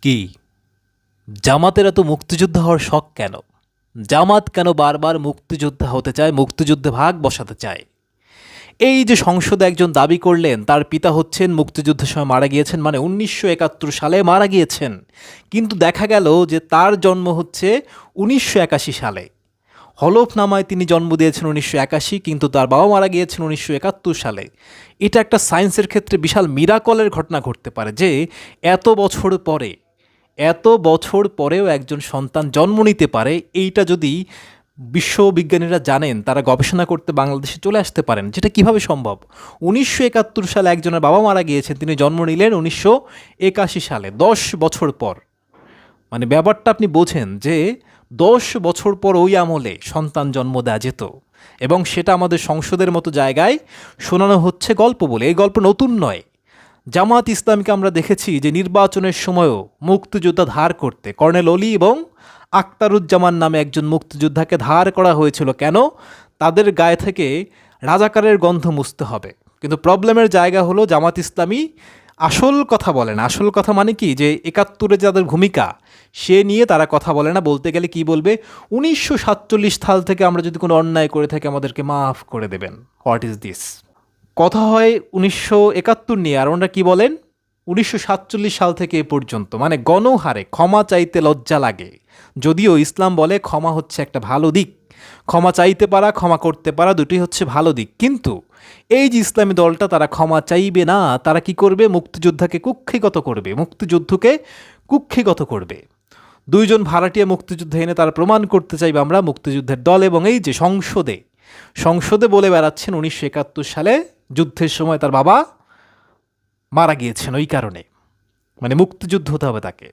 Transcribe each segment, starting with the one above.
কি জামাতের এত মুক্তিযোদ্ধা হওয়ার শখ কেন? জামাত কেন বারবার মুক্তিযোদ্ধা হতে চায়, মুক্তিযুদ্ধে ভাগ বসাতে চায়? এই যে সংসদে একজন দাবি করলেন তার পিতা হচ্ছেন মুক্তিযুদ্ধের সময় মারা গিয়েছেন, মানে 1971 সালে মারা গিয়েছেন, কিন্তু দেখা গেল যে তার জন্ম হচ্ছে 1981 সালে। হলফনামায় তিনি জন্ম দিয়েছেন 1981, কিন্তু তার বাবা মারা গিয়েছেন 1971 সালে। এটা একটা সায়েন্সের ক্ষেত্রে বিশাল মিরাকলের ঘটনা ঘটতে পারে যে এত বছর পরেও একজন সন্তান জন্ম নিতে পারে। এইটা যদি বিশ্ববিজ্ঞানীরা জানেন, তারা গবেষণা করতে বাংলাদেশে চলে আসতে পারেন। যেটা কিভাবে সম্ভব? 1971 সালে একজনের বাবা মারা গিয়েছেন, তিনি জন্ম নিলেন 1981 সালে, 10 বছর পর। মানে ব্যাপারটা আপনি বোঝেন যে 10 বছর পর ওই আমলে সন্তান জন্ম দেওয়া যেত, এবং সেটা আমাদের সংসদের মতো জায়গায় শোনানো হচ্ছে গল্প বলে। এই গল্প নতুন নয়। জামাত ইসলামকে আমরা দেখেছি যে নির্বাচনের সময়ও মুক্তিযোদ্ধা ধার করতে কর্নেল অলি এবং আখতারুজ্জামান নামে একজন মুক্তিযোদ্ধাকে ধার করা হয়েছিল। কেন? তাদের গায়ে থেকে রাজাকারের গন্ধ মুছতে হবে। কিন্তু প্রবলেমের জায়গা হলো জামাত ইসলামী আসল কথা বলে না। আসল কথা মানে কি, যে 71-এ যাদের ভূমিকা সে নিয়ে তারা কথা বলে না। বলতে গেলে কি বলবে, 1947 সাল থেকে আমরা যদি কোনো অন্যায় করে থাকি আমাদেরকে মাফ করে দেবেন। What is this? কথা হয় 1971 নিয়ে, আর ওনারা কি বলেন 1947 সাল থেকে এ পর্যন্ত। মানে গণহারে ক্ষমা চাইতে লজ্জা লাগে। যদিও ইসলাম বলে ক্ষমা হচ্ছে একটা ভালো দিক, ক্ষমা চাইতে পারা, ক্ষমা করতে পারা, দুটি হচ্ছে ভালো দিক। কিন্তু এই যে ইসলামী দলটা, তারা ক্ষমা চাইবে না। তারা কি করবে? মুক্তিযোদ্ধাকে কুক্ষিগত করবে, মুক্তিযুদ্ধকে কুক্ষিগত করবে। দুইজন ভাড়াটিয়া মুক্তিযুদ্ধ এনে তারা প্রমাণ করতে চাইবে আমরা মুক্তিযুদ্ধের দল। এবং এই যে সংসদে বলে বেড়াচ্ছেন 1971 সালে যুদ্ধের সময় তার বাবা মারা গিয়েছেন ওই কারণে, মানে মুক্তিযুদ্ধ হতে হবে তাকে।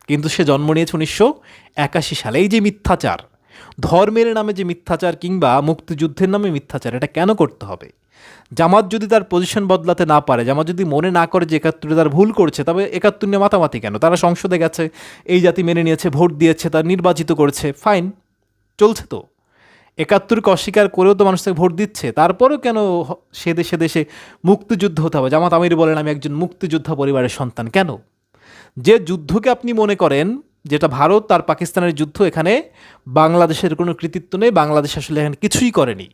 কিন্তু সে জন্ম নিয়েছে 1981 সালে। এই যে মিথ্যাচার, ধর্মের নামে যে মিথ্যাচার কিংবা মুক্তিযুদ্ধের নামে মিথ্যাচার, এটা কেন করতে হবে? জামাত যদি তার পজিশন বদলাতে না পারে, জামাত যদি মনে না করে যে 71-এ তার ভুল করছে, তবে 71 নিয়ে মাতামাতি কেন? তারা সংসদে গেছে, এই জাতি মেনে নিয়েছে, ভোট দিয়েছে, তার নির্বাচিত করেছে, ফাইন, চলছে তো। 71-কে অস্বীকার করেও তো মানুষ তাকে ভোট দিচ্ছে। তারপরেও কেন সে দেশে মুক্তিযুদ্ধ হতে হবে? জামাত আমির বলেন আমি একজন মুক্তিযোদ্ধা পরিবারের সন্তান। কেন? যে যুদ্ধকে আপনি মনে করেন যেটা ভারত আর পাকিস্তানের যুদ্ধ, এখানে বাংলাদেশের কোনো কৃতিত্ব নেই, বাংলাদেশ আসলে এখানে কিছুই করেনি,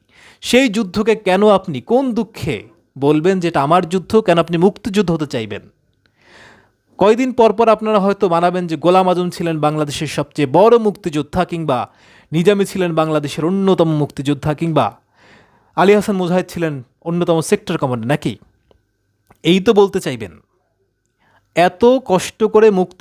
সেই যুদ্ধকে কেন আপনি কোন দুঃখে বলবেন যেটা আমার যুদ্ধ? কেন আপনি মুক্তিযুদ্ধ হতে চাইবেন? কয়দিন পর পর আপনারা হয়তো মানাবেন যে গোলাম আজম ছিলেন বাংলাদেশের সবচেয়ে বড় মুক্তিযোদ্ধা, কিংবা নিজামী ছিলেন বাংলাদেশের অন্যতম মুক্তিযোদ্ধা, কিংবা আলী হাসান মুজাহিদ ছিলেন অন্যতম সেক্টর কমান্ডার, নাকি এই তো বলতে চাইবেন? এত কষ্ট করে মুক্তি